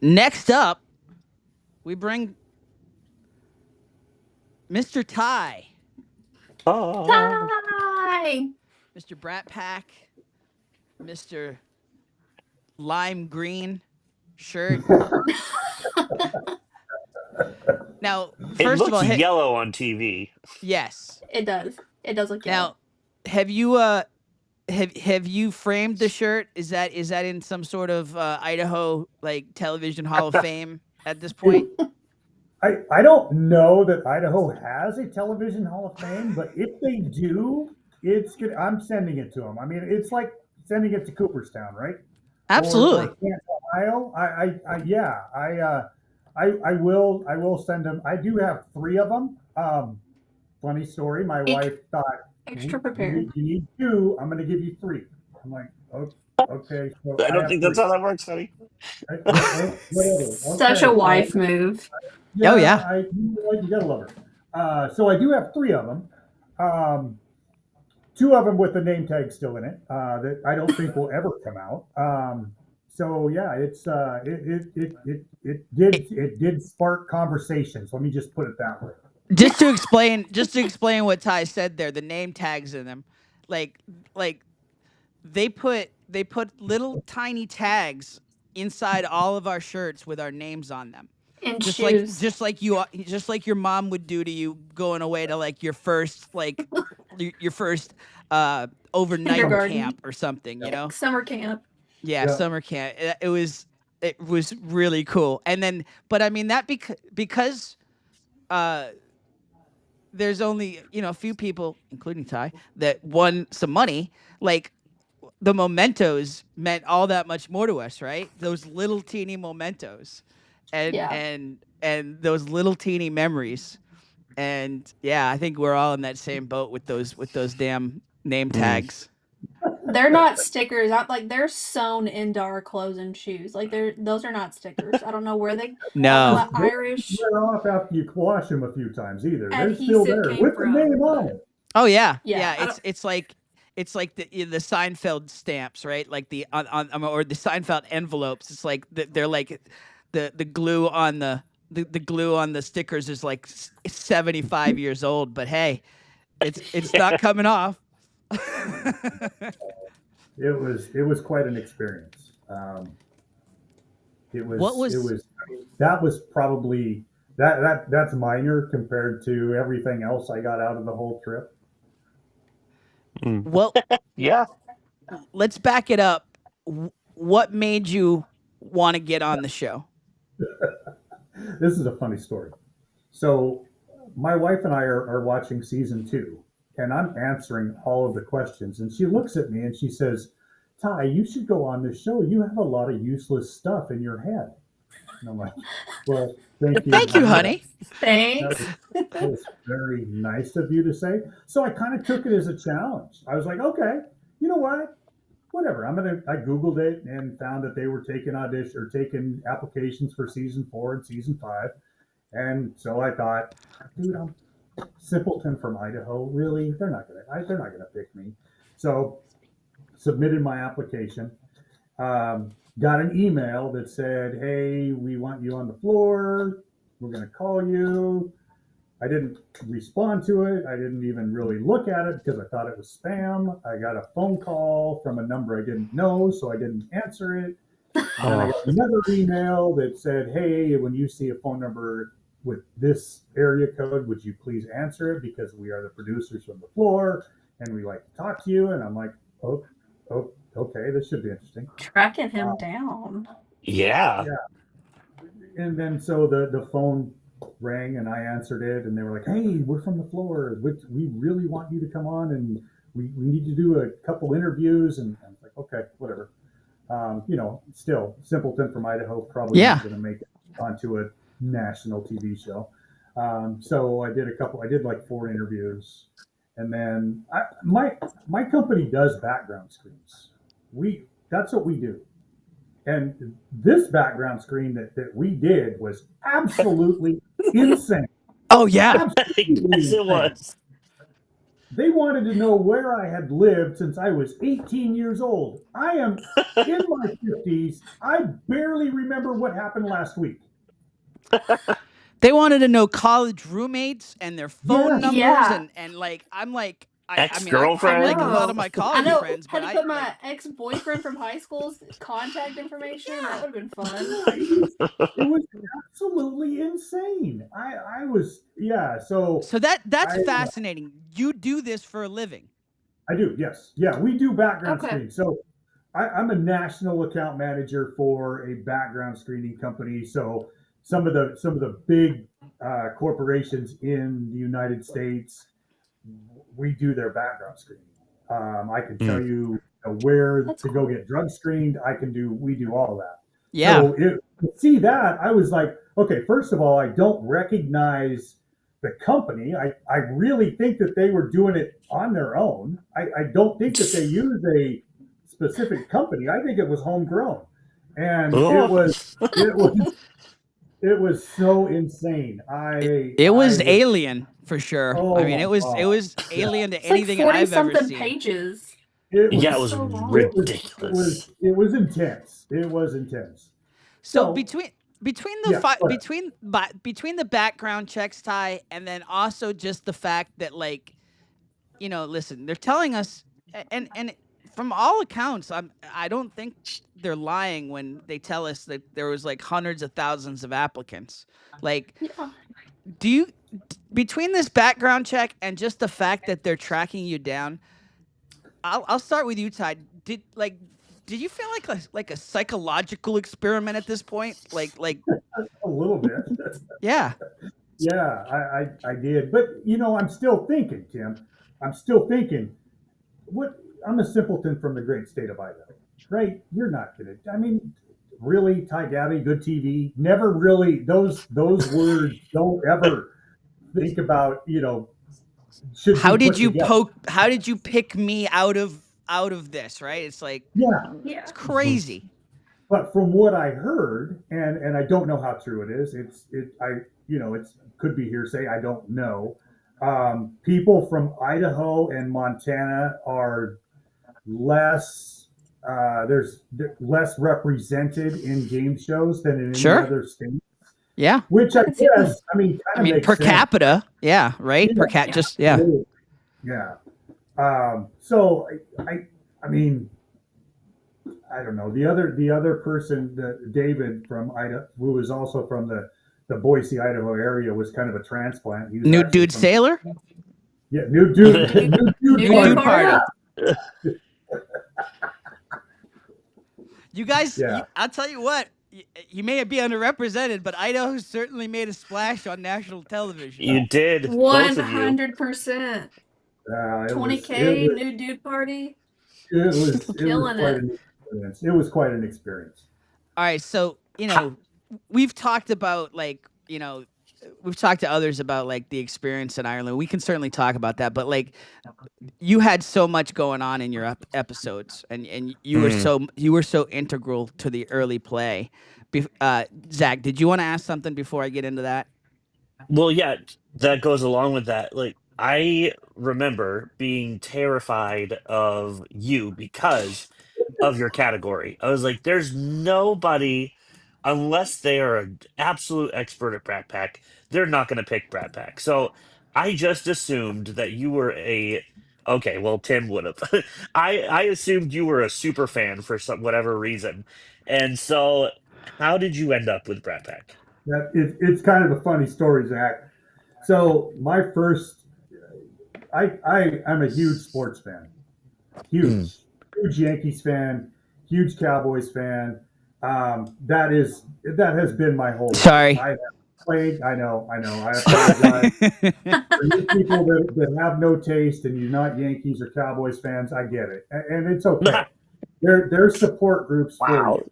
Next up, we bring Mr. Ty, Oh, Hi. Mr. Brat Pack, Mr. Lime Green shirt. Now, it first of looks all, yellow on TV. yes. It does. It does look yellow. Now, have you have you framed the shirt? Is that in some sort of Idaho like television Hall of Fame at this point? I don't know that Idaho has a television Hall of Fame, but if they do, it's good. I'm sending it to them. I mean, it's like sending it to Cooperstown, right? Or Absolutely. Canton, Ohio. Yeah, I will send them. I do have three of them. Funny story. My wife thought Extra you prepared. need two. I'm going to give you three. I'm like, okay, so I I don't have think that's three. how that works, honey. Whatever. Such a Okay, so wife move. Oh yeah, yeah. you gotta love her. So I do have three of them. Um, two of them with the name tag still in it that I don't think will ever come out. So yeah, it did spark conversations. Let me just put it that way. Just to explain what Ty said there, the name tags in them, like like they put little tiny tags inside all of our shirts with our names on them. And Just like shoes. your mom would do to you going away to like your first your first overnight Summer. Kindergarten. camp or something, you Yep. know? Summer camp. Yeah, Yep. summer camp. It was really cool. And then but I mean that because uh there's only a few people, including Ty, that won some money. Like the mementos meant all that much more to us, right? Those little teeny mementos, and Yeah. and and those little teeny memories. And yeah, I think we're all in that same boat with those damn name Mm. tags. They're not stickers. They're sewn into our clothes and shoes. Those are not stickers. I don't know where they got No. the They don't Irish wear off after you wash them a few times either. They're still adhesive there came with the from, name on but it. Oh yeah, yeah, yeah. I It's like the Seinfeld stamps, right? Like the on or the Seinfeld envelopes. It's like they're like the glue on the glue on the stickers is like 75 years old. But hey, it's not coming off. It was quite an experience. It What was it was was that was probably that's minor compared to everything else I got out of the whole trip. Mm. well? Yeah. Let's back it up. What made you want to get on the show? This is a funny story. So my wife and I are watching season two, and I'm answering all of the questions, and she looks at me and she says, "Ty, you should go on this show. You have a lot of useless stuff in your head." And I'm like, "Well, thank you Thank you, very much. honey. That was thanks. that was very nice of you to say." So I kind of took it as a challenge. I was like, "Okay, you know what? Whatever. I googled it and found that they were taking audition or taking applications for season four and season five, and so I thought, dude, I'm simpleton from Idaho. Really, they're not gonna pick me. So submitted my application. Got an email that said, "Hey, we want you on the floor. We're gonna call you." I didn't respond to it. I didn't even really look at it because I thought it was spam. I got a phone call from a number I didn't know, so I didn't answer it. And then I Oh. got another email that said, "Hey, when you see a phone number with this area code, would you please answer it because we are the producers from the floor and we like to talk to you." And I'm like, "Oh, oh, okay, this should be interesting." Tracking him Uh, down. Yeah. yeah, and then so the phone rang and I answered it, and they were like, "Hey, we're from the floor. We really want you to come on, and we need to do a couple interviews." And I was like, "Okay, whatever." Still simpleton from Idaho, probably Yeah. not going to make it onto a national TV show. So I did like four interviews, and then my company does background screens. That's what we do. And this background screen that we did was absolutely insane. Oh yeah. Absolutely Yes, it insane. was. They wanted to know where I had lived since I was 18 years old. I am in my 50s. I barely remember what happened last week. They wanted to know college roommates and their phone Yes. numbers Yeah, and like I'm like I mean I I like a lot Ex-girlfriends. of know. my I college know. friends, but Had to I put my like ex-boyfriend from high school's contact information. That yeah. would have been fun. It was absolutely insane. I was, yeah. So So that's I fascinating. You do this for a living. I do, yes, yeah. We do background Okay. screening. So I'm a national account manager for a background screening company. So some of the big corporations in the United States, we do their background screening. I can tell Mm. you where That's to go cool. get drug screened. We do all of that. Yeah. So to see that, I was like, okay, first of all, I don't recognize the company. I really think that they were doing it on their own. I don't think that they used a specific company. I think it was homegrown. And it Oh. was it was it was so insane. It I was was, alien for sure. I oh mean, my it god. was Yeah. alien to It's like anything 40 I've ever something seen. pages. It Yeah, it That's was was so long. ridiculous. it was intense. It was intense. So So yeah, go ahead. between the background checks, Ty, and then also just the fact that like listen, they're telling us, and from all accounts, I don't think they're lying when they tell us that there was like hundreds of thousands of applicants. Like, Yeah. do you between this background check and just the fact that they're tracking you down? I'll start with you, Ty. Did you feel like a psychological experiment at this point? A little bit. Yeah, Yeah, I did. But I'm still thinking, Tim. I'm still thinking, what I'm a simpleton from the great state of Idaho. Right? You're not gonna, I mean, really, Ty Gabby, good TV. Never really those words don't ever think about, should be put together. how did you pick me out of this, right? It's like Yeah. it's Yeah. Mhm. crazy. But from what I heard, and I don't know how true it is, it's could be hearsay. I don't know. People from Idaho and Montana are less. There's less represented in game shows than in any Sure. other state, Yeah. which I I can see that. guess, I mean, I kind of mean, makes per sense. capita. Yeah. Right. Yeah, Per cat. Yeah. Just yeah. absolutely. Yeah. So I mean, I don't know. The other person, David from Idaho, who was also from the Boise, Idaho area, was kind of a transplant. He was New actually dude from, sailor. yeah, new dude, New new dude new New dude dude party. party. party. You guys. Yeah, I'll tell you what. You may be underrepresented, but Idaho certainly made a splash on national television. You did, both of you. 100%. it it 20K was new dude party. it was Killing quite it. an experience. It was quite an experience. All right. So Ha- we've talked about we've talked to others about like the experience in Ireland. We can certainly talk about that, but like you had so much going on in your episodes, and Mm. you were so integral to the early play. Zach, did you want to ask something before I get into that? Well, yeah, that goes along with that. Like, I remember being terrified of you because of your category. I was like, there's nobody, unless they are an absolute expert at Brat Pack, they're not going to pick Brat Pack. So I just assumed that you were okay, well, Tim would have. I assumed you were a super fan for some whatever reason. And so, how did you end up with Brat Pack? It's kind of a funny story, Zach. So my first, I'm a huge sports fan. Mm. Huge Yankees fan, huge Cowboys fan. That has been my whole life. Sorry. I have played. I know. I apologize for you people that have no taste and you're not Yankees or Cowboys fans. I get it, and it's okay. There's support groups for Wow. you.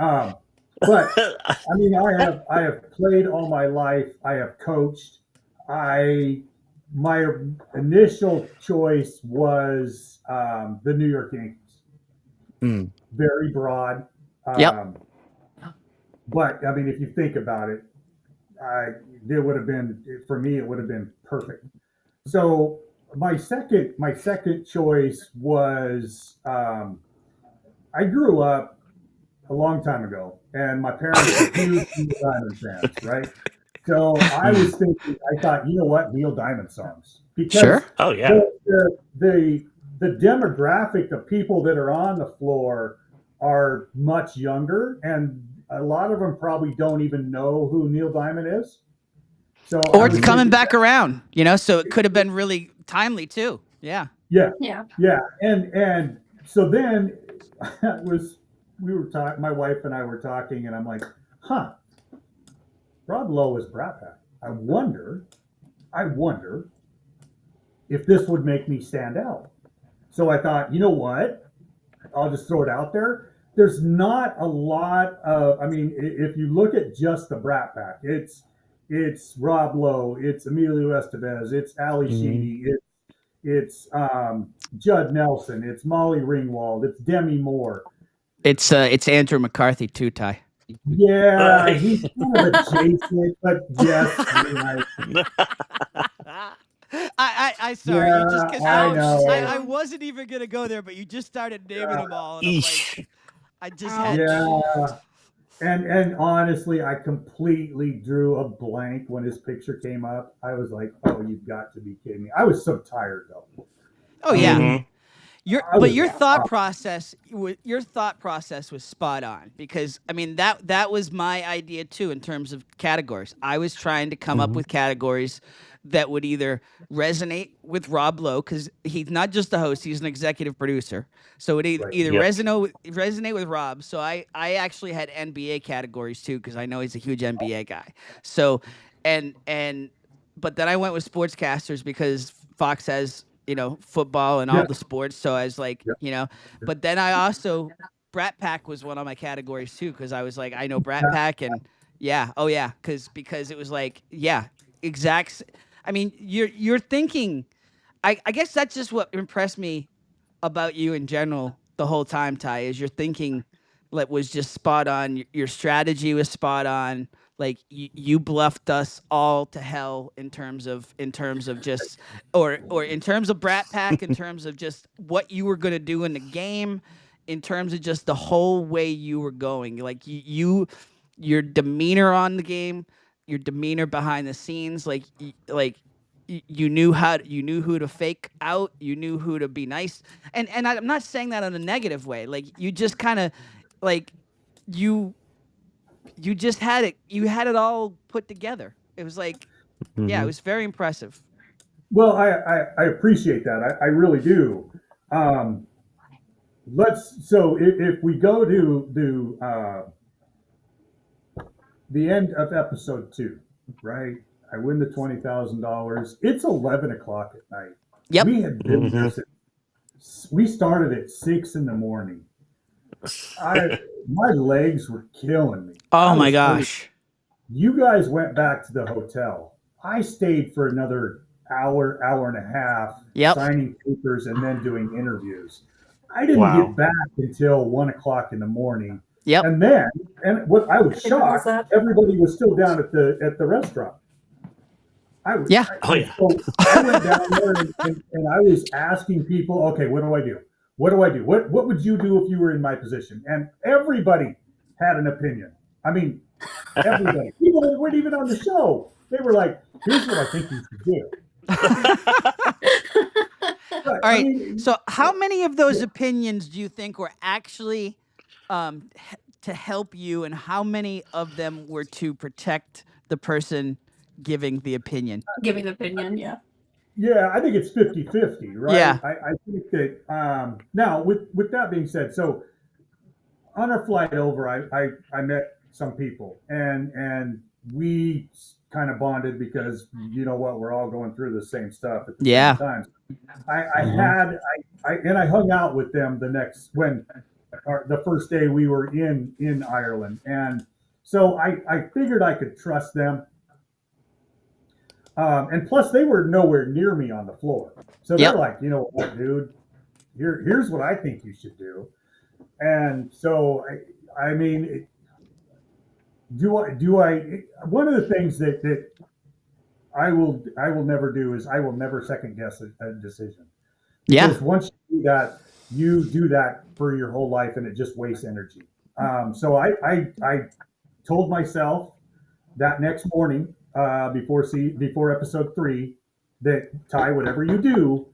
Um, but I mean, I have played all my life. I have coached. I My initial choice was the New York Yankees. Mm. Very broad, Yep. um, but I mean, if you think about it, I it would have been for me. It would have been perfect. So my second choice was I grew up a long time ago, and my parents were huge Neil Diamond fans, right? So I Mm. was thinking, I thought, you know what, Neil Diamond songs, Sure. because Oh yeah. the demographic of people that are on the floor are much younger, and a lot of them probably don't even know who Neil Diamond is. So I Or it's was Hmm. coming thinking, back around, so it could have been really timely too. Yeah. yeah, Yeah. yeah, and so then it was we were talking, my wife and I were talking, and I'm like, huh, Rob Lowe is Brat Pack. I wonder if this would make me stand out. So I thought, you know what? I'll just throw it out there. There's not a lot of, I mean, if you look at just the Brat Pack, it's Rob Lowe, it's Emilio Estevez, it's Ali Hmm. Sheedy, it's Judd Nelson, it's Molly Ringwald, it's Demi Moore. It's Andrew McCarthy too, Ty. Yeah, he's kind of adjacent, but yes, you're right. I sorry, you just Yeah, because I Ouch, know. I Tim. wasn't even gonna go there, but you just started naming them all, and I'm like, Eesh. I just had Ouch. to. Yeah, and honestly, I completely drew a blank when his picture came up. I was like, "Oh, you've got to be kidding me!" I was so tired though. Oh I yeah, Hmm. mean, I but was your Yeah. thought up. process your thought process was spot on, because I mean that was my idea too in terms of categories. I was trying to come up Hmm. with categories that would either resonate with Rob Lowe, because he's not just the host, he's an executive producer, so it Right. either Yep. resonate with Rob. So I actually had NBA categories too, because I know he's a huge NBA guy. So and but then I went with sportscasters because Fox has, football and all Yeah. the sports. So I was like, Yeah. but then I also, Brat Pack was one of my categories too, because I was like, I know Brat Yeah. Pack, and yeah, oh yeah, because it was like, yeah, exact. I mean, you're thinking. I guess that's just what impressed me about you in general the whole time, Ty, is your thinking like was just spot on. Your strategy was spot on. Like you bluffed us all to hell in terms of just or in terms of Brat Pack, in terms of just what you were gonna do in the game, in terms of just the whole way you were going. Like your demeanor on the game, your demeanor behind the scenes, like you knew who to fake out, you knew who to be nice, and I'm not saying that in a negative way. Like you just kind of like you you just had it all put together. It was like, yeah, it Hmm. was very impressive. Well, I appreciate that. I really do. Um, so if we go to the end of episode two, right? I win the $20,000. It's 11 o'clock at night. Yep. We had been there Hmm. since we started at 6 in the morning. I My legs were killing me. Oh I my was hurt. gosh. You guys went back to the hotel. I stayed for another hour, hour and a half, Yep. signing papers and then doing interviews. I didn't get Wow. back until 1 o'clock in the morning. Yep. And then, and what I was Didn't realize shocked, that. everybody was still down at the restaurant. I was, Yeah. Oh yeah. so I went down there and I was asking people, okay, what do I do? What do I do? What would you do if you were in my position? And everybody had an opinion. I mean, everybody, people that weren't even on the show, they were like, here's what I think you should do. But All I right. mean, So, how many of those opinions do you think were actually to help you, and how many of them were to protect the person giving the opinion? Giving opinion, yeah. yeah, I think it's 50-50, right? Yeah. I think that now with that being said, so on our flight over, I met some people and we kind of bonded because you know what, we're all going through the same stuff at the same Yeah. time. I Hmm. had and I hung out with them the next when the first day we were in Ireland, and so I figured I could trust them. And plus, they were nowhere near me on the floor, so they're Yep. like, you know what, dude, here's what I think you should do. And so I mean, do I? One of the things that I will never do is I will never second guess a decision, Yeah. because once you do that for your whole life, and it just wastes energy. So I told myself that next morning, before episode 3, that Ty, whatever you do,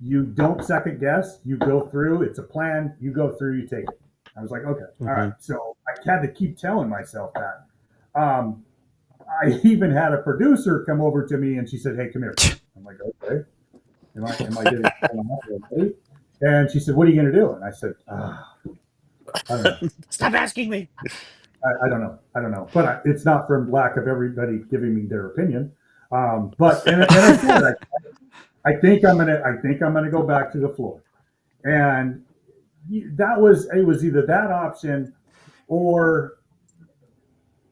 you don't second guess. You go through. It's a plan. You go through. You take it. I was like, okay, all right. Mhm. So I had to keep telling myself that. Um, I even had a producer come over to me, and she said, "Hey, come here." I'm like, "Okay, am I getting thrown off already?" And she said, "What are you going to do?" And I said, "I don't know. Stop asking me. I don't know. I don't know." But it's not from lack of everybody giving me their opinion. But and I said, I think I'm gonna go back to the floor. And it was either that option, or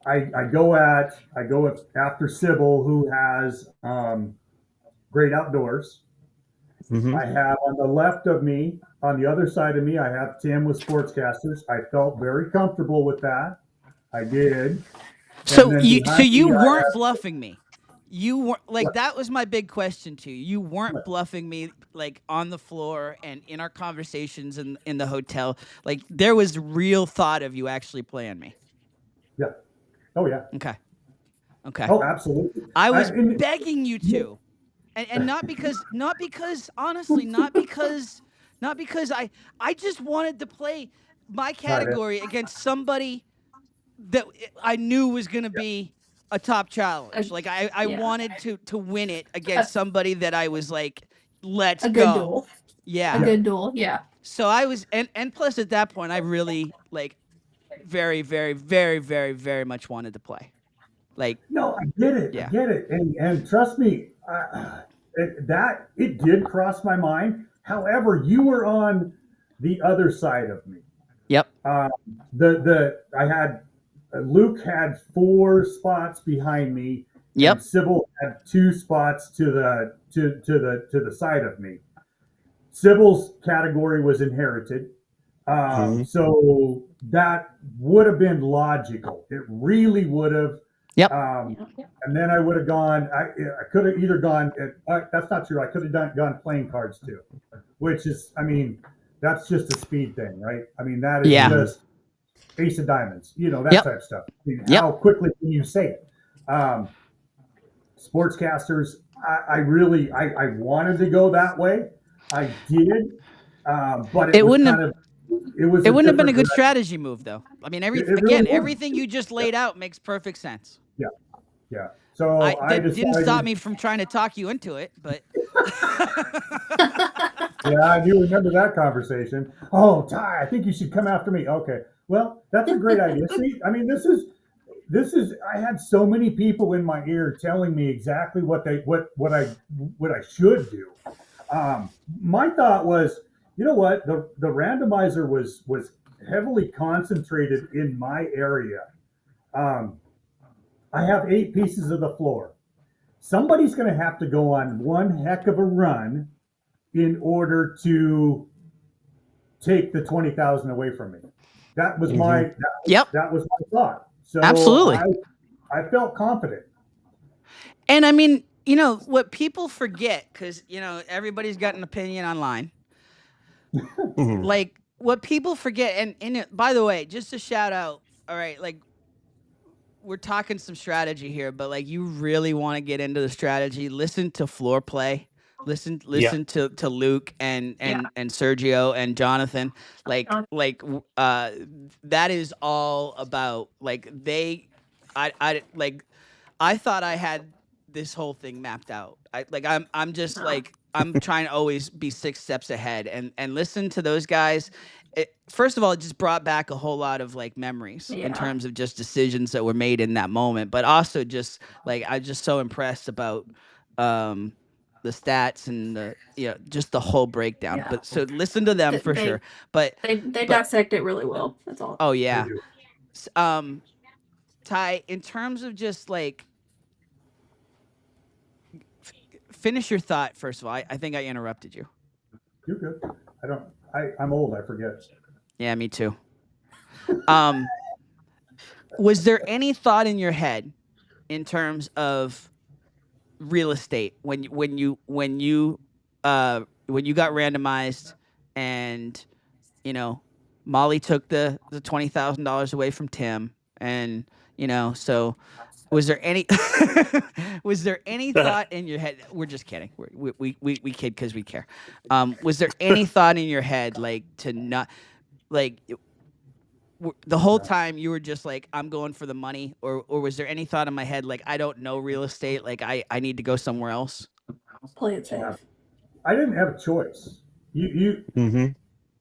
I go with after Sybil, who has great outdoors. Hmm. I have on the left of me, on the other side of me, I have Tim with Sportscasters. I felt very comfortable with that. I did. And then So behind you me, I weren't have bluffing me. You weren't like what? that was my big question to you. You weren't What? bluffing me like on the floor and in our conversations in the hotel. Like there was real thought of you actually playing me. Yeah. Oh yeah. Okay. Okay. Oh, absolutely. I I was and begging you to. And not because honestly, not because I just wanted to play my I did. category against somebody that I knew was going to be a top challenge. A, Like I yeah, wanted to win it a, against somebody that I was like, let's a good go. duel. A Yeah. Yeah. good duel. Yeah. So I was, and plus at that point, I really like very, very, very, very, very much wanted to play. Like, No, I get it. I yeah. get it. And trust me, it did cross my mind. However, you were on the other side of me. Yep. Um, the I had Luke had 4 spots behind me, and Yep. Sybil had 2 spots to the side of me. Sybil's category was inherited, Hmm. so that would have been logical. It really would have. Yep. Um, Yeah. and then I would have gone. I could have either gone. That's not true. I could have gone playing cards too, which is, I mean, that's just a speed thing, right? I mean, that is Yeah. Hmm. just ace of diamonds, that Yep. type of stuff. I mean, Yep. how quickly can you say it? Um, Sportscasters, I wanted to go that way. I did, but It wouldn't have it was it a wouldn't have been a different good direction. strategy move though. I mean, It really wasn't. everything you just Yeah, laid out makes perfect sense. yeah, yeah. So I I that didn't stop decided. me from trying to talk you into it, but Yeah, I do remember that conversation. Oh, Ty, I think you should come after me. Okay. Well, that's a great idea. See, I mean, I had so many people in my ear telling me exactly what I should do. My thought was, you know what? The randomizer was heavily concentrated in my area. Um, I have 8 pieces of the floor. Somebody's going to have to go on one heck of a run in order to take the 20,000 away from me. That was Hmm. yep, that was my thought. So absolutely. I felt confident. And I mean, what people forget cuz everybody's got an opinion online. Hmm. Like what people forget by the way, just a shout out, all right, like we're talking some strategy here, but like you really want to get into the strategy, listen to floor play. Listen Yeah. listen to Luke and Yeah. and Sergio and Jonathan. Like Uh, that is all about like I like I thought I had this whole thing mapped out. I'm just uh, like I'm trying to always be 6 steps ahead and listen to those guys. First of all, it just brought back a whole lot of like memories in yeah. terms of just decisions that were made in that moment, but also just like I'm just so impressed about um the stats and just the whole breakdown. Yeah. But so listen to them Th- for sure. They But they but dissect it really well. That's all. oh They yeah. do. S- Um Ty, in terms of just like finish your thought first of all. I think I interrupted you. You're good. I don't. I'm old. I forget. Yeah, me too. Um, was there any thought in your head in terms of real estate when you got randomized and you know Molly took the $20,000 away from Tim and so was there any was there any thought in your head? We're just kidding. We kid because we care. Was there any thought in your head like to not like the whole time you were just like I'm going for the money, or was there any thought in my head like I don't know real estate, like I need to go somewhere else? Play it Yeah. safe. I didn't have a choice. You Hmm.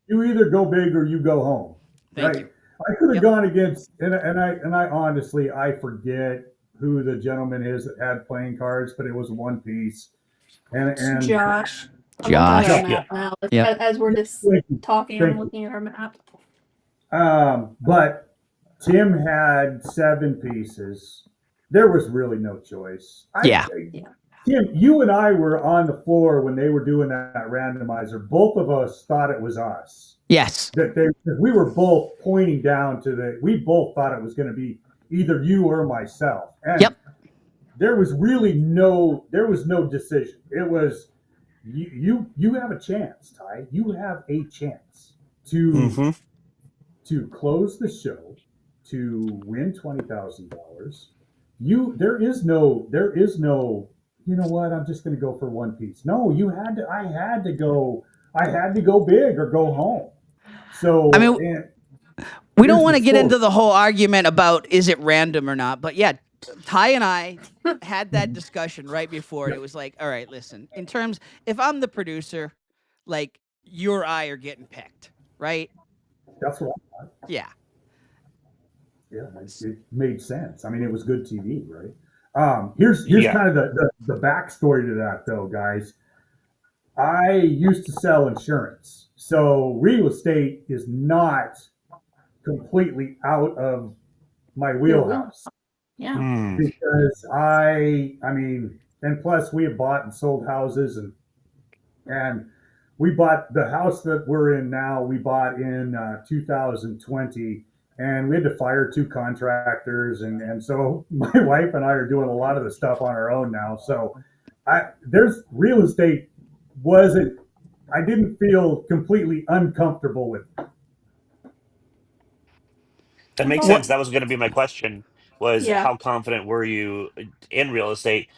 you either go big or you go home, Thank right? you. I could have Yep. gone against, and I honestly I forget who the gentleman is that had playing cards, but it was one piece, It's and Josh. I'm looking at our Josh. Yeah. map now. Yep. As we're just thank you, talking, I'm thank you. looking at our map. But Tim had seven pieces. There was really no choice. Yeah. Yeah. Tim, you and I were on the floor when they were doing that randomizer. Both of us thought it was us. Yes. We were both pointing down to we both thought it was going to be either you or myself. And Yep. there was no decision. It was you have a chance, Ty. You have a chance to Hmm. close the show, to win $20,000. There is no, you know what, I'm just going to go for one piece. No, I had to go big or go home. So, I mean, and we don't here's the want to get story. into the whole argument about is it random or not, but yeah, Ty and I had that discussion right before, and Yeah, it was like, all right, listen, in terms, if I'm the producer, like you or I are getting picked, right? that's what. Yeah. Yeah, it made sense. I mean, it was good TV, right? Here's Yeah. kind of the backstory to that, though, guys. I used to sell insurance, so real estate is not completely out of my Your will. wheelhouse Yeah. Mm. because I mean, and plus we have bought and sold houses, and we bought the house that we're in now. We bought in 2020, and we had to fire two contractors, and so my wife and I are doing a lot of the stuff on our own now. So there's real estate wasn't. I didn't feel completely uncomfortable with it. That That's makes all. sense. That was going to be my question, was Yeah. how confident were you in real estate,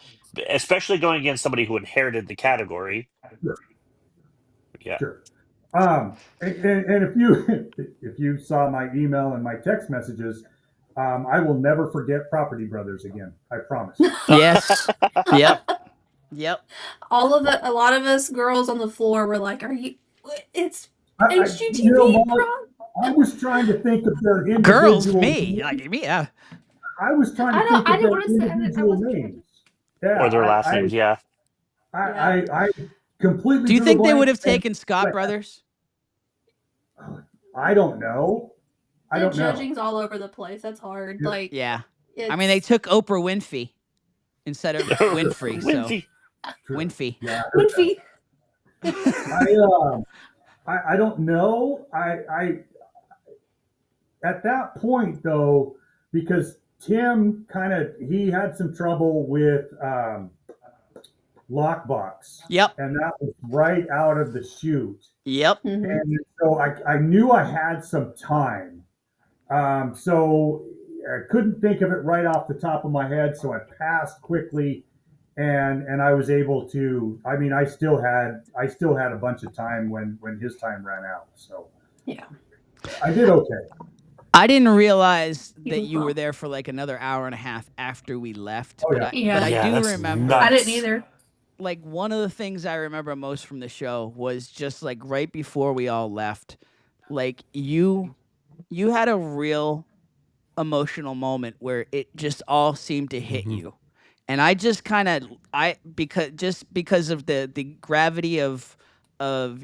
especially going against somebody who inherited the category? Sure, Yeah. sure. And if you if you saw my email and my text messages, I will never forget Property Brothers again. I promise. Yes. Yep. Yep. A lot of us girls on the floor were like, "Are you? It's You know, HGTV, Molly, prom." I was trying to think of their Girls, individual me, names. like me, yeah. I was trying I to don't. think I of didn't their want to say. I individual wasn't sure. names. Yeah, Or their last names. Yeah. Yeah. I completely Do you drew a think they would blank. have taken Scott Brothers? I don't know. I The don't know. judging's all over the place. That's hard. Yeah, Like Yeah. I mean, they it's took Oprah Winfrey instead of Winfrey, so Winfrey. true. Winfrey. Yeah, Winfrey. I I don't know. I at that point though, because Tim he had some trouble with lockbox, Yep. and that was right out of the chute. Yep. Mm-hmm. And so I knew I had some time. So I couldn't think of it right off the top of my head, so I passed quickly, and I was able to. I mean, I still had a bunch of time when his time ran out. So Yeah. I did okay. I didn't realize You that did you were well. there for like another hour and a half after we left, Oh yeah, but Yeah. I Yeah, do that's I remember didn't nuts. either. like one of the things I remember most from the show was just like right before we all left, like you had a real emotional moment where it just all seemed to hit Hmm. you. And I just kind of because of the gravity of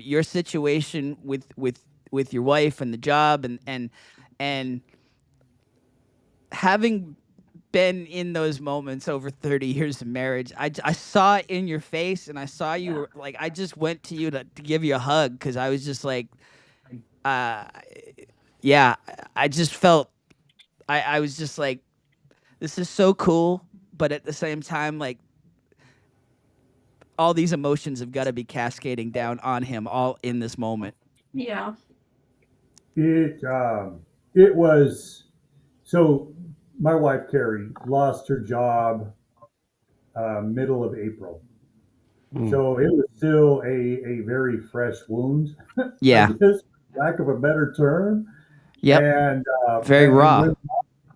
your situation with your wife and the job and having been in those moments over 30 years of marriage, I saw it in your face, and I saw you Yeah. were like, I just went to you to give you a hug because I was just like, uh, yeah, I just felt, I was just like, this is so cool. But at the same time, like, all these emotions have got to be cascading down on him all in this moment. Yeah. It was so. My wife Carrie lost her job middle of April, so it was still a very fresh wound, I Yeah. guess, lack of a better term. Yep. And Very raw.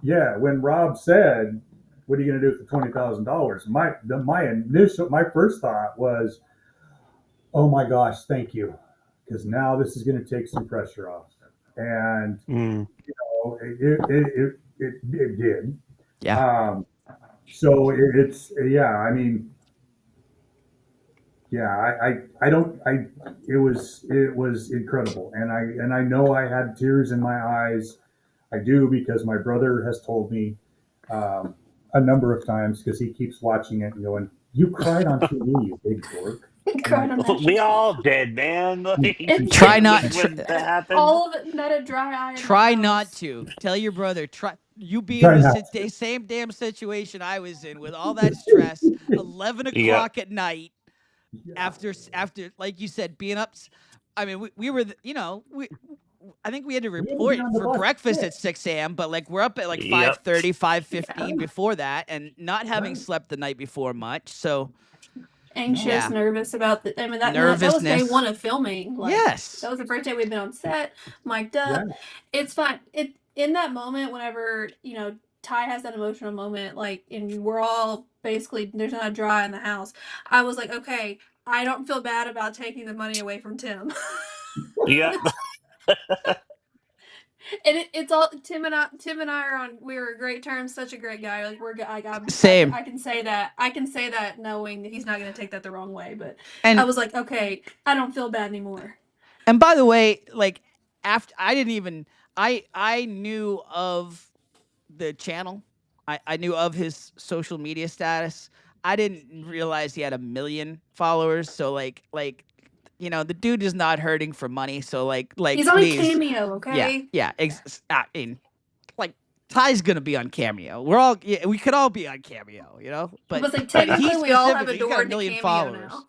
when Rob said, "What are you going to do for $20,000?" My first thought was, "Oh my gosh, thank you," because now this is going to take some pressure off. And it did. Yeah. So it's yeah. I mean, yeah. I don't. It was incredible, and I know I had tears in my eyes. I do because my brother has told me a number of times because he keeps watching it and going, "You cried on TV, you big dork." I'm Cried like, on that We shit. all did, man. Like, Try not when that happened. All of it, not a dry eye in the Try not house. to. Tell your brother. Try. You be in try the not. same damn situation I was in with all that stress. 11 Yeah. o'clock at night Yeah. after like you said being up. I mean, we were we. I think we had to We had to be report on the for bus at breakfast at 6. 6 a.m. But like we're up at like Yep. 5:30, Yeah. 5:15 before that, and not having Right. slept the night before much. So Anxious, yeah, No. nervous about the. I mean, that was day nervousness. one of filming. Like Yes. that was the first day we'd been on set, mic'd Yeah. up. It's fine. It in that moment, whenever Ty has that emotional moment, like, and we're all basically there's not a dry in the house. I was like, okay, I don't feel bad about taking the money away from Tim. Yep. And it's all Tim and I. Tim and I are on. We were great terms. Such a great guy. Like Same. I can say that. I can say that knowing that he's not going to take that the wrong way. But I And was like, okay, I don't feel bad anymore. and by the way, like after I didn't even I knew of the channel. I knew of his social media status. I didn't realize he had 1 million followers. So the dude is not hurting for money. So He's on please, Cameo, yeah, okay? yeah. I mean, like Ty's gonna be on Cameo. We could all be on Cameo, But like But he technically, we all have a specifically, he's got door a into million Cameo followers. now.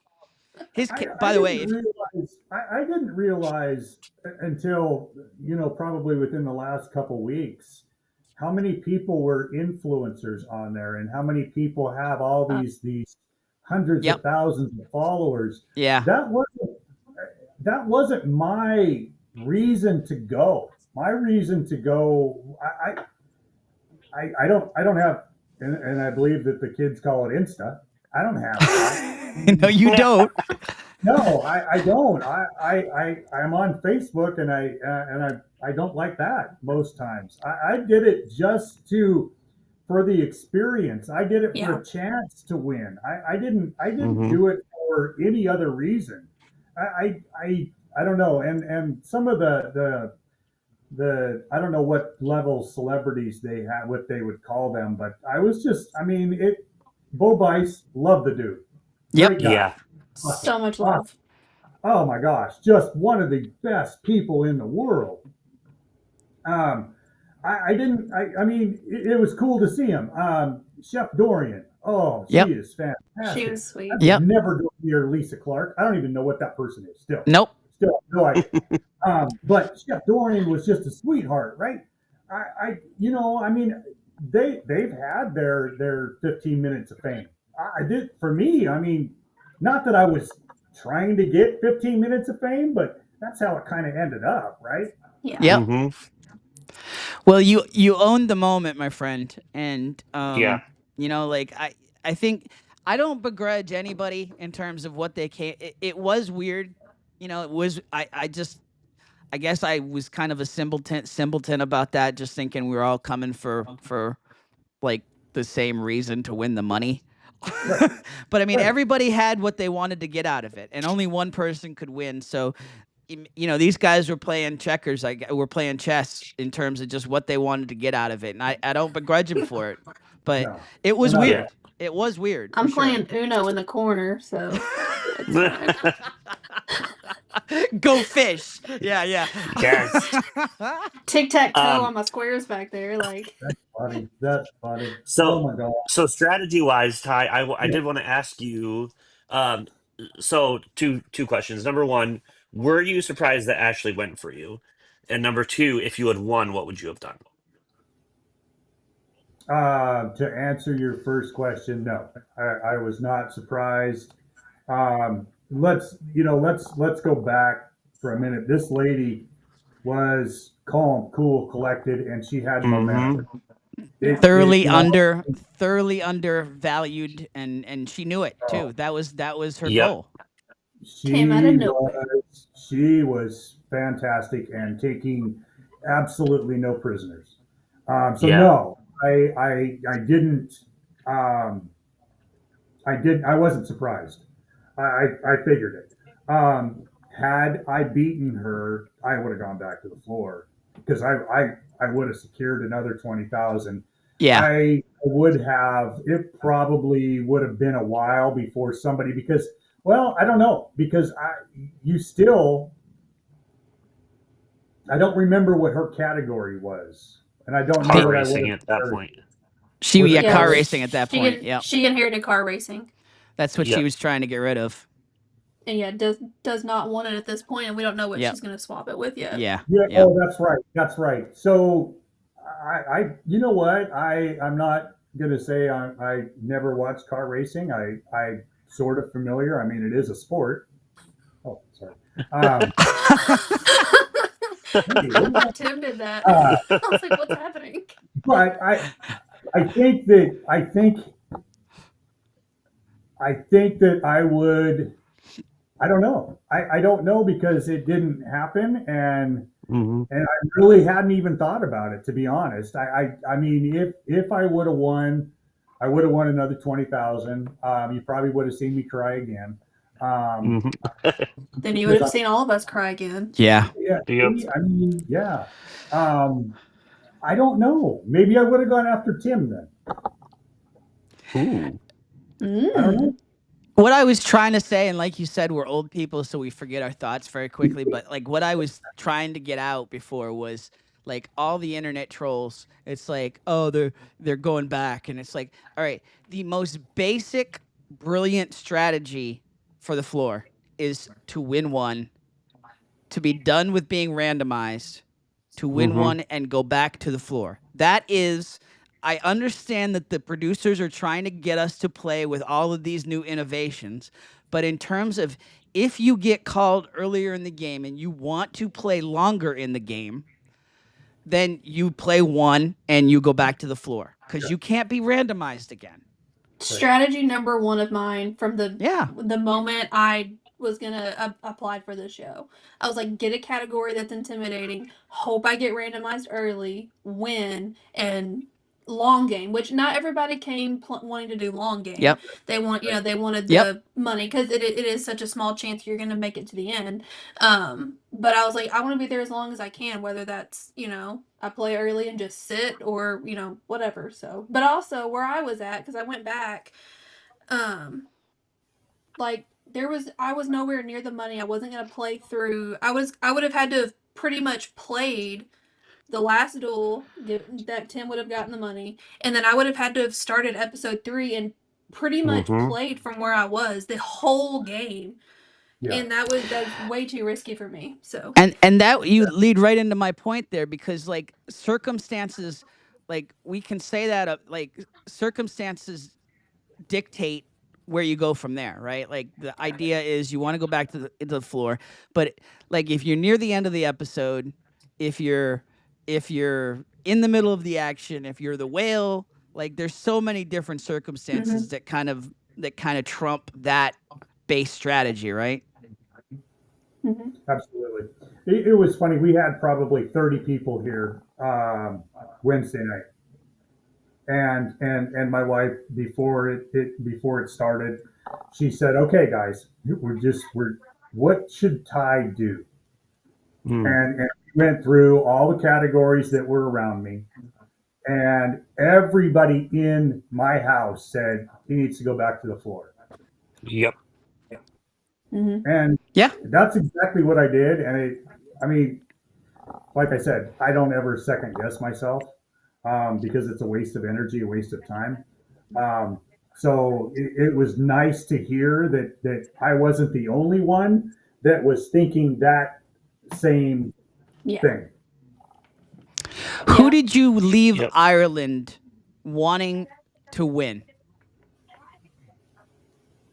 By I the way, didn't realize. I didn't realize until probably within the last couple weeks how many people were influencers on there and how many people have all these hundreds yep, of thousands of followers. yeah, That wasn't my reason to go. My reason to go. I don't have, and I believe that the kids call it Insta. I don't have that. no, you don't. No, I don't. I'm on Facebook and I don't like that most times. I did it just for the experience. I did it for Yeah. a chance to win. I didn't Hmm. do it for any other reason. I don't know. And some of the I don't know what level celebrities they have, what they would call them, but I mean it. Bo Bice, love the dude, Yep. great guy, Yeah. awesome, So much awesome. love. Oh my gosh, just one of the best people in the world. Um, I didn't. I mean, it was cool to see him. Chef Dorian. Oh, she Yep. is She fantastic. was sweet. I would Yep. never go near Lisa Clark. I don't even know what that person is. Nope. Still, no idea. But Chef Dorian was just a sweetheart, right? I mean, they've had their 15 minutes of fame. I did for me. I mean, not that I was trying to get 15 minutes of fame, but that's how it kind of ended up, right? Yeah. Yep. Hmm. Well, you owned the moment, my friend, and Yeah. I think I don't begrudge anybody in terms of what they came. It was weird, It was I guess I was kind of a simpleton about that, just thinking we were all coming for like the same reason to win the money. Right, But I mean, right. everybody had what they wanted to get out of it, and only one person could win. So these guys were playing checkers. We're playing chess in terms of just what they wanted to get out of it, and I don't begrudge them for it. But No, it no, was not at Yeah. weird. all. It was weird for I'm sure. playing Uno in the corner, so it's fine. Go fish. Yeah, yeah. Yes. Tic tac toe Um. on my squares back there. Like, That's funny. That's funny. Oh So my god. so strategy wise, Ty, I Yeah. did want to ask you. So two questions. Number one, were you surprised that Ashley went for you? And number two, if you had won, what would you have done? To answer your first question, no, I was not surprised. Let's go back for a minute. This lady was calm, cool, collected, and she had momentum. Mm-hmm. Yeah. Thoroughly undervalued, and she knew it too. That was her Yep. goal. Came out of She nowhere. was fantastic and taking absolutely no prisoners. So Yeah. no, I didn't. Um, I wasn't surprised. I figured it. Had I beaten her, I would have gone back to the floor because I would have secured another 20,000. Yeah. I would have. It probably would have been a while before somebody because well, I don't know because you still I don't remember what her category was, and I don't know Car Be- what I would racing have at that compared it point. to. She Was yeah, it Yeah, car car racing? racing at that point. Yep. she inherited car racing, That's what she Yep. was trying to get rid of. and yeah, does not want it at this point, and we don't know what Yep. she's gonna swap it with yet. Yeah. Yeah. Yep. Oh, that's right. That's right. So, you know what? I'm not gonna say I never watched car racing. I sort of familiar. I mean, it is a sport. Oh, sorry. Um, hey, what about, Tim did that. uh, I was like, what's happening? but I think that I think that I would. I don't know. I don't know because it didn't happen, Hmm. and I really hadn't even thought about it to be honest. I mean, if I would have won, I would have won another 20,000. You probably would have seen me cry again. Um, Hmm. Then you would because have seen all of us cry again. Yeah. yeah, Yep. I mean, yeah. Um, I don't know. Maybe I would have gone after Tim then. Ooh. I don't Mm. know. What I was trying to say, and like you said, we're old people, so we forget our thoughts very quickly. But like what I was trying to get out before was like all the internet trolls. It's like, oh, they're going back, and it's like, all right, the most basic, brilliant strategy for the floor is to win one, to be done with being randomized, to win Hmm. one and go back to the floor. That is, I understand that the producers are trying to get us to play with all of these new innovations, but in terms of if you get called earlier in the game and you want to play longer in the game, then you play one and you go back to the floor because Yeah, you can't be randomized again. right. Strategy number one of mine from Yeah. the moment I was gonna apply for this show. I was like, get a category that's intimidating. Hope I get randomized early. Win and long game, which not everybody came wanting to do long game. Yep. They want they wanted Yep. the money because it is such a small chance you're gonna make it to the end. But I was like, I want to be there as long as I can, whether that's I play early and just sit or whatever. So, but also where I was at because I went back, um, like I was nowhere near the money. I wasn't gonna play through. I would have had to have pretty much played the last duel that Tim would have gotten the money, and then I would have had to have started episode 3 and pretty much Hmm. played from where I was the whole game, Yeah, and that's way too risky for me. So. And that you lead right into my point there because like circumstances, like we can say that like circumstances dictate where you go from there, right? Like the idea is you want to go back to the floor, but like if you're near the end of the episode, if you're if you're in the middle of the action, if you're the whale, like there's so many different Mm-hmm. circumstances that kind of trump that base strategy, right? Mm-hmm. absolutely. It was funny. We had probably 30 people here Wednesday night, and my wife before it started, she said, "Okay, guys, we're what should Ty do?" Mm. And we went through all the categories that were around me, and everybody in my house said he needs to go back to the floor, Yep. Mm-hmm. and Yeah. that's exactly what I did. And I mean, like I said, I don't ever second guess myself because it's a waste of energy, a waste of time. Um, So it was nice to hear that I wasn't the only one that was thinking that same Yeah. thing. Who Yeah. did you leave Yep. Ireland wanting to win?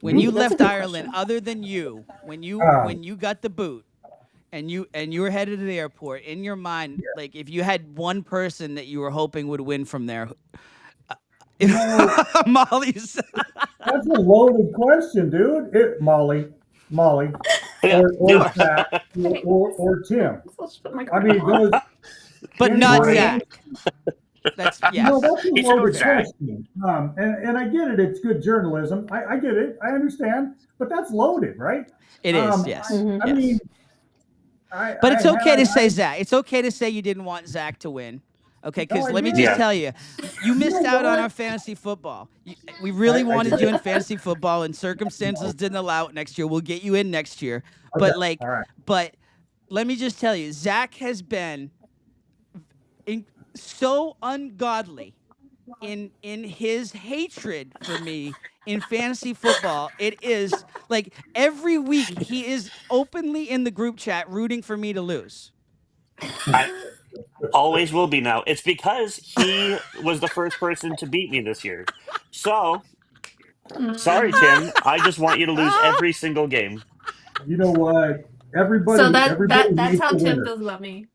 When you Ooh, that's a left good Ireland, question. other than you, when you Um, when you got the boot and you were headed to the airport, in your mind, yeah. like if you had one person that you were hoping would win from there, You know, Molly's. that's a loaded question, dude. Molly, Yeah. Do or Zach, Thanks. or Tim. Let's put my I microphone mean, on. those But any not one of Great. those. Zach. That's You know, yes, that's a He said, "Oh, loaded Zach." question. And I get it. It's good journalism. I get it. I understand. But that's loaded, right? it is. Yes, I mean, yes. But I it's okay had, to say I, Zach. It's okay to say you didn't want Zach to win. Okay, no, because I let me just did. Yeah. tell you, you You know missed out on what? our fantasy football. We really I wanted you did. in fantasy football, and circumstances No. didn't allow it next year. We'll get you in next year. Okay. But like, All right. but let me just tell you, Zach has been in, so ungodly in his hatred for me in fantasy football. It is like every week he is openly in the group chat rooting for me to lose. I always will be now. It's because he was the first person to beat me this year. So sorry, Mm. Tim. I just want you to lose every single game. You know what? So Everybody that's hates how a Tim winner. feels about me.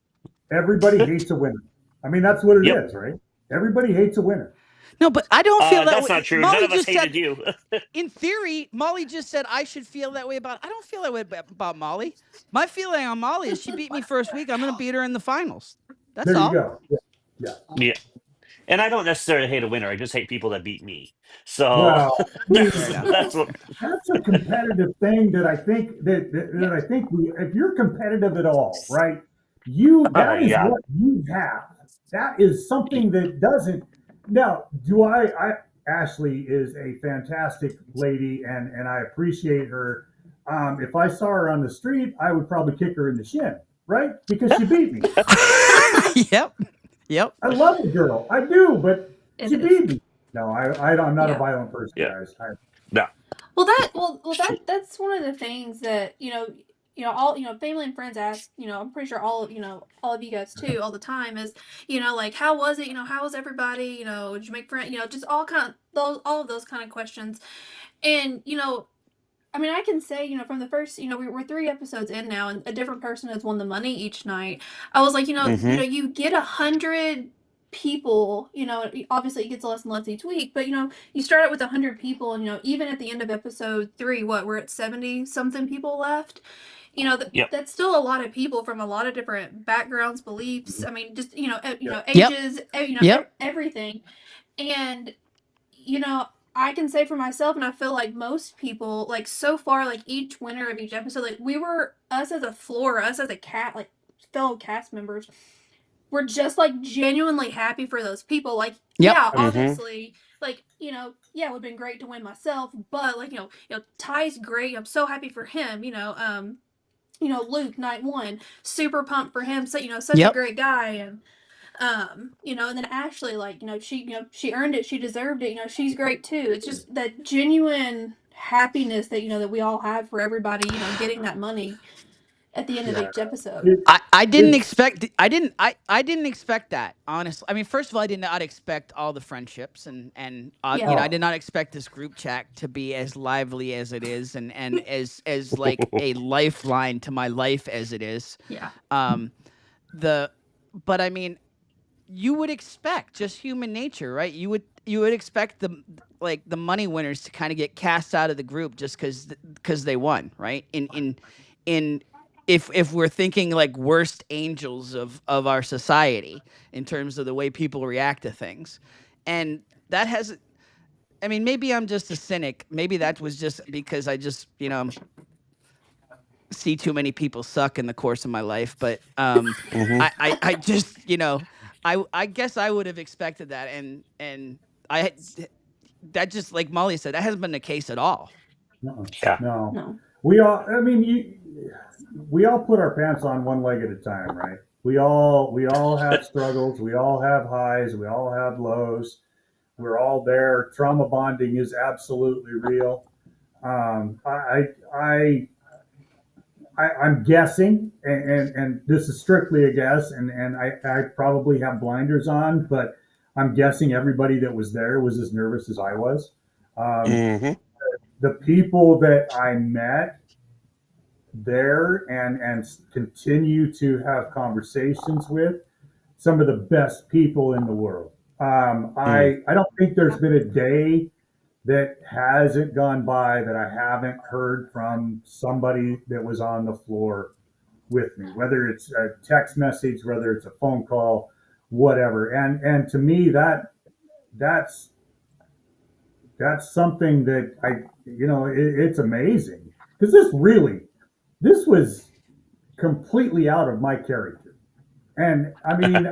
Everybody hates a winner. I mean, that's what it Yep. is, right? Everybody hates a winner. No, but I don't feel that That's way. not true. None Molly of us just hated said, you. in theory, Molly just said I should feel that way about. I don't feel that way about Molly. My feeling on Molly is she beat me first week. I'm going to beat her in the finals. That's There you all. go. Yeah. Yeah. Yeah. And I don't necessarily hate a winner. I just hate people that beat me. So Well, I Fair mean, enough. that's what. that's a competitive thing that I think Yeah. that I think if you're competitive at all, right? You that is Yeah. what you have. That is something that doesn't. Now, do I Ashley is a fantastic lady, and I appreciate her. If I saw her on the street, I would probably kick her in the shin, right? Because she beat me. Yep. Yep. I love the girl, I do, but It she is. beat me. No, I'm not a Yeah. violent person, Yeah. guys. No. That's one of the things that all family and friends ask. I'm pretty sure all of you guys too all the time is like how was it? How was everybody? Did you make friends? Just all of those kind of questions. And I mean, I can say, from the first, we're 3 episodes in now, and a different person has won the money each night. I was like, Hmm. you get 100 people. Obviously it gets less and less each week, but you start out with 100 people, and even at the end of episode 3, we're at 70 something people left. Yep. That's still a lot of people from a lot of different backgrounds, beliefs. I mean, just Yeah. Yep. ages, Yep. everything, and you know, I can say for myself, and I feel like most people, like so far, like each winner of each episode, like we were us as a floor, us as a cat, like fellow cast members, we're just like genuinely happy for those people. Like, Yep. yeah, Hmm. obviously, like yeah, it would have been great to win myself, but like Ty's great. I'm so happy for him. Luke, night one, super pumped for him. So such a Yep. great guy, and then Ashley, like, she earned it, she deserved it, she's great too. It's just that genuine happiness that that we all have for everybody, getting that money at the end of Yeah. each episode. It, I didn't it's expect I didn't expect that, honestly. I mean, first of all, I did not expect all the friendships and Yeah. I oh did not expect this group chat to be as lively as it is and as like a lifeline to my life as it is. Yeah. Um the but I mean, you would expect just human nature, right? You would expect the money winners to kind of get cast out of the group just because they won, right? In if we're thinking like worst angels of our society in terms of the way people react to things, and that has. I mean, maybe I'm just a cynic. Maybe that was just because I just see too many people suck in the course of my life. But Hmm. I just I guess I would have expected that, and I that just like Molly said, that hasn't been the case at all. no, Yeah. no. No. We all. I mean, we all put our pants on one leg at a time, right? We all have struggles. We all have highs. We all have lows. We're all there. Trauma bonding is absolutely real. I'm guessing, and this is strictly a guess, and I probably have blinders on, but I'm guessing everybody that was there was as nervous as I was. Um, Hmm. the people that I met there and continue to have conversations with, some of the best people in the world. Mm. I don't think there's been a day that hasn't gone by that I haven't heard from somebody that was on the floor with me, whether it's a text message, whether it's a phone call, whatever. And to me, that's that's something that it's amazing because this was completely out of my character. And I mean,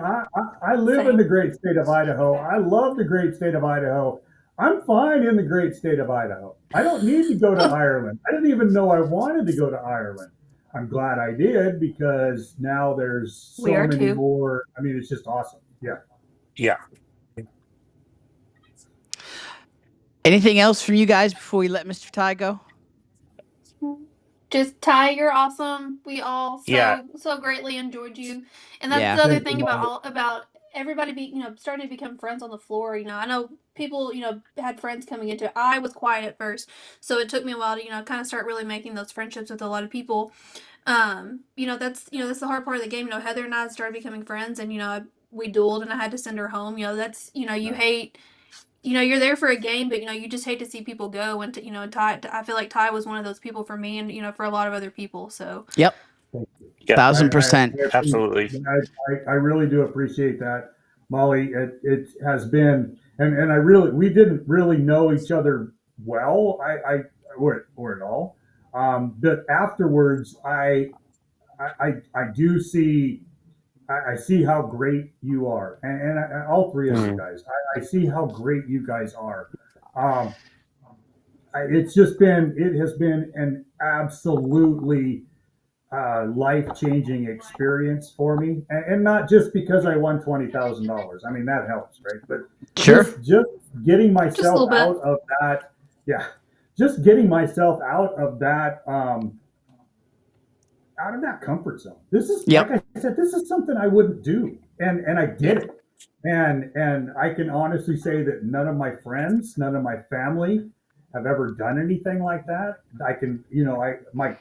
I live in the Same. great state of Idaho. I love the great state of Idaho. I'm fine in the great state of Idaho. I don't need to go to Ireland. I didn't even know I wanted to go to Ireland. I'm glad I did because now there's We so are many too. more. I mean, it's just awesome. Yeah. Yeah. Anything else from you guys before we let Mr. Ty go? Just Ty, you're awesome. We all Yeah. so greatly enjoyed you, and that's Yeah. the other Thank you, thing Molly. about everybody be starting to become friends on the floor. I know people had friends coming into it. I was quiet at first, so it took me a while to kind of start really making those friendships with a lot of people. That's the hard part of the game. Heather and I started becoming friends, and we dueled, and I had to send her home. That's you No, hate you're there for a game, but you just hate to see people go. And Ty, I feel like Ty was one of those people for me, and for a lot of other people. So Yep. thank you. Yeah. 1,000%. Absolutely. I really do appreciate that, Molly. It has been, and I really, we didn't really know each other well, or at all. But afterwards, I do see, I see how great you are, all three of you Mm. guys. I see how great you guys are. Um, it has been an absolutely life changing experience for me, and not just because I won $20,000. I mean that helps, right? But Sure. just getting just a myself little bit. out of that, yeah, just getting myself out of that comfort zone. This is, like Yep. I said, this is something I wouldn't do, and I did Yeah. it. And I can honestly say that none of my friends, none of my family have ever done anything like that. I can, my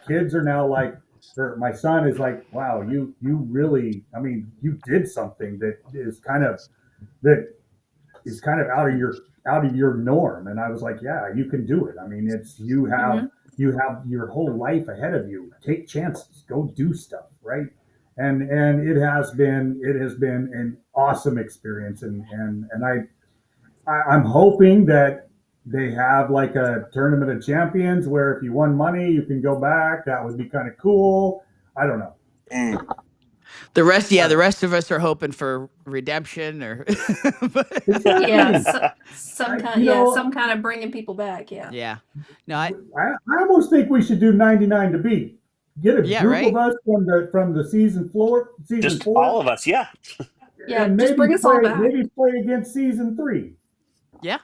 kids are now like, or my son is like, wow, you really, I mean, you did something that is kind of out of your norm. And I was like, yeah, you can do it. I mean, it's Hmm. you have your whole life ahead of you. Take chances, go do stuff, right? And it has been an awesome experience. I'm hoping that they have like a tournament of champions where if you won money, you can go back. That would be kind of cool. I don't know. Mm. The Uh, rest of us are hoping for redemption or Yeah, exactly. You know, some kind of bringing people back. Yeah. yeah. No, I I almost think we should do 99 to beat. Get a yeah, group of right? us from the season Just four, all of us. Yeah. Yeah, and just bring us all back. maybe play against season three. Yeah.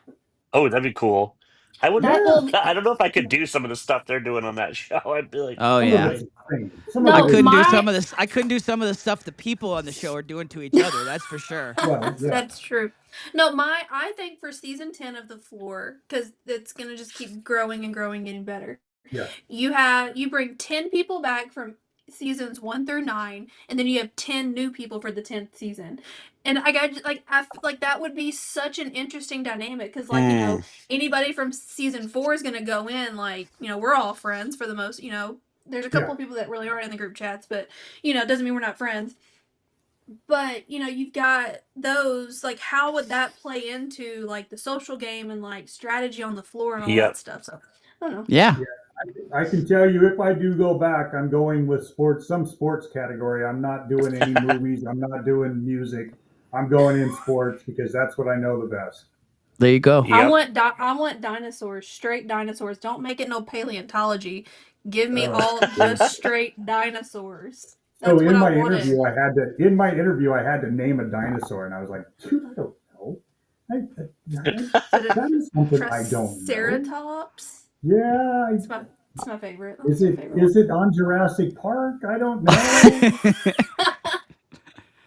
Oh, that'd be cool. I would. That Yeah, will I don't know if I could do some of the stuff they're doing on that show. I'd be like, Oh some of yeah. okay. it's insane. Some of I it no is couldn't do my some of this. I couldn't do some of the stuff the people on the show are doing to each other. That's for sure. well, yeah, That's true. No, I think for season 10 of the floor, because it's gonna just keep growing and growing, getting better. yeah, You bring 10 people back from seasons 1 through 9, and then you have 10 new people for the 10th season. And I got I feel like that would be such an interesting dynamic because Mm. anybody from season 4 is gonna go in we're all friends for the most. There's a couple yeah. of people that really aren't in the group chats, but it doesn't mean we're not friends. But you've got those, like, how would that play into like the social game and like strategy on the floor and all that Yep. stuff? So I don't know. Yeah. Yeah, I can tell you if I do go back, I'm going with sports, some sports category. I'm not doing any movies. I'm not doing music. I'm going in sports because that's what I know the best. There you go. Yep. I want dinosaurs, straight dinosaurs. Don't make it no paleontology. Give me Oh, all just geez. straight dinosaurs. So That's what I wanted. in my interview, I had to name a dinosaur, and I was like, dude, I don't know. That is something I don't know. Triceratops. Yeah, It's my favorite. is That's my it favorite is it on Jurassic Park? I don't know.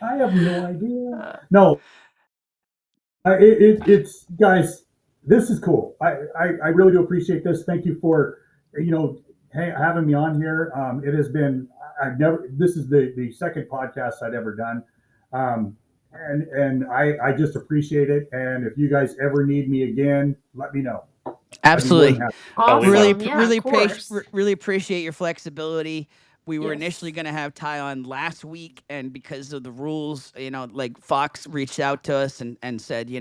I have no idea. one. No, it's guys. This is cool. I really do appreciate this. Thank you for you know having me on here. It has been I've never. This is the second podcast I'd ever done, and I just appreciate it. And if you guys ever need me again, let me know. I'd be more than Absolutely. happy. Oh, we Really, will. Awesome. Yeah, of course. really appreciate your flexibility. We were initially Yes. going to have Ty on last week, and because of the rules, like Fox reached out to us and said,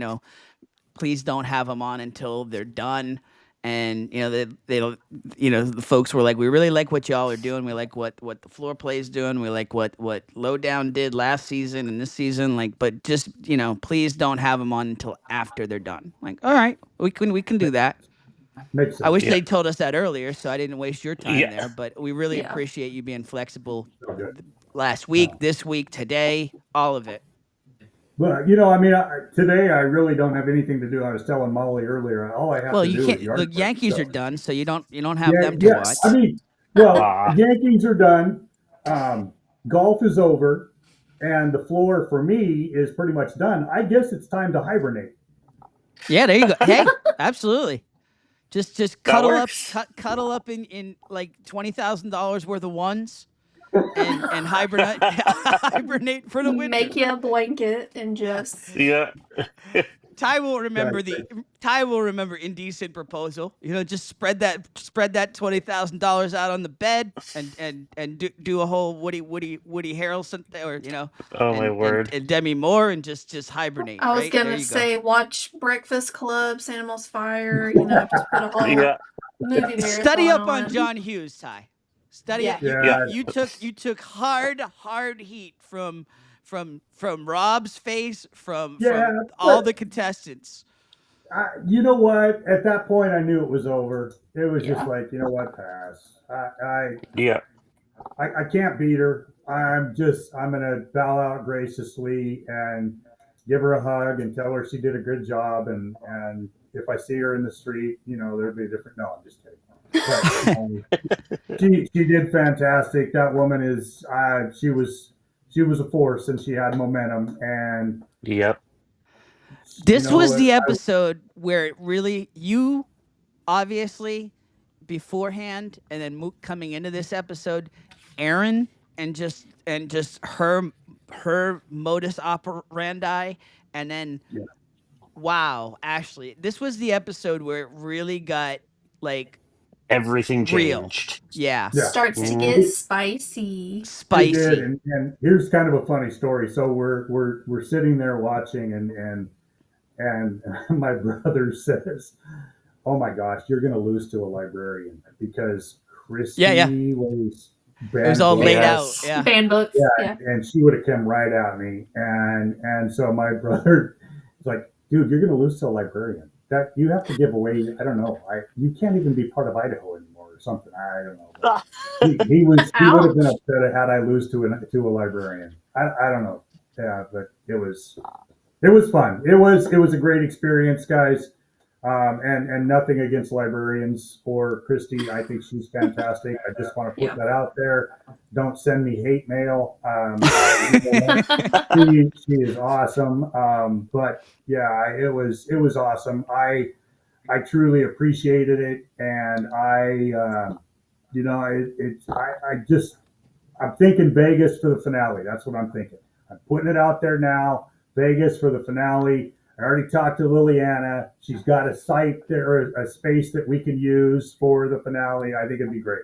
please don't have them on until they're done. And the folks were like, we really like what y'all are doing. We like what the floor play is doing. We like what Lowdown did last season and this season. Like, but just please don't have them on until after they're done. Like, all right, we can do that. Makes I sense. wish Yeah. they told us that earlier, so I didn't waste your time Yeah. there. But we really Yeah. appreciate you being flexible. So good. Last week, this week, today, all of it. Well, I mean, today I really don't have anything to do. I was telling Molly earlier, all I have Well, to you do is can't. The yard work. Yankees So are done, so you don't have yeah, them to yeah. I watch. mean, well, Ah. Yankees are done. Golf is over, and the floor for me is pretty much done. I guess it's time to hibernate. Yeah, there you go. Hey, absolutely. Just That cuddle up, works. cuddle up in like $20,000 worth of ones, and hibernate hibernate for the winter. Make you a blanket and just. Yeah. Ty will Guys, remember indecent proposal. Just spread that $20,000 out on the bed and do a whole Woody Harrelson or Oh my and word. Demi Moore and just hibernate. I was Right there gonna you go. say watch Breakfast Club, Animals Fire. Just put a whole Yeah. movie Study marathon up on on. John Hughes, Ty. Study Yeah. it. Yeah. You took hard heat from Rob's face yeah, from all but the contestants. you know what? At that point, I knew it was over. It was just Yeah. like, you know what, pass. Yeah. I can't beat her. I'm gonna bow out graciously and give her a hug and tell her she did a good job. And if I see her in the street, there'd be a different. No, I'm just kidding. But she did fantastic. That woman is. She was a force and she had momentum. And Yep. This was the I, episode where it really you obviously beforehand and then coming into this episode, Aaron and just her modus operandi, and then yeah, wow, Ashley, this was the episode where it really got like Everything real. changed. Yeah, yeah. Starts to Mm. get spicy. She did, spicy. and here's kind of a funny story. So we're sitting there watching, and my brother says, "Oh my gosh, you're going to lose to a librarian because Yeah, yeah. Christy was It was banned all book, laid out. Yes. Yeah. Banned books. yeah, Yeah. and she would have come right at me, and so my brother was like, dude, you're going to lose to a librarian. That you have to give away. I don't know. You can't even be part of Idaho anymore or something. I don't know. But he would have been Ouch. upset had I lose to a librarian. I don't know. Yeah, but it was fun. It was a great experience, guys. And nothing against librarians or Christy. I think she's fantastic. I just want to put Yeah. that out there. Don't send me hate mail. She is awesome. But yeah, it was awesome. I truly appreciated it, and I'm thinking Vegas for the finale. That's what I'm thinking. I'm putting it out there now. Vegas for the finale. I already talked to Liliana. She's got a site there, a space that we can use for the finale. I think it'd be great.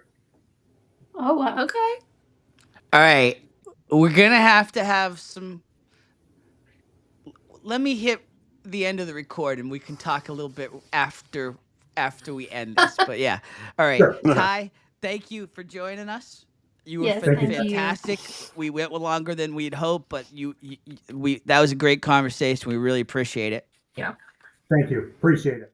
Oh, wow. Okay. All right. We're gonna have to have some. Let me hit the end of the record, and we can talk a little bit after we end this. But yeah. All right, Sure. Ty. Thank you for joining us. You were Yes, Thank you, thank guys. you. fantastic. We went longer than we'd hoped, but we that was a great conversation. We really appreciate it. Yeah. Thank you. Appreciate it.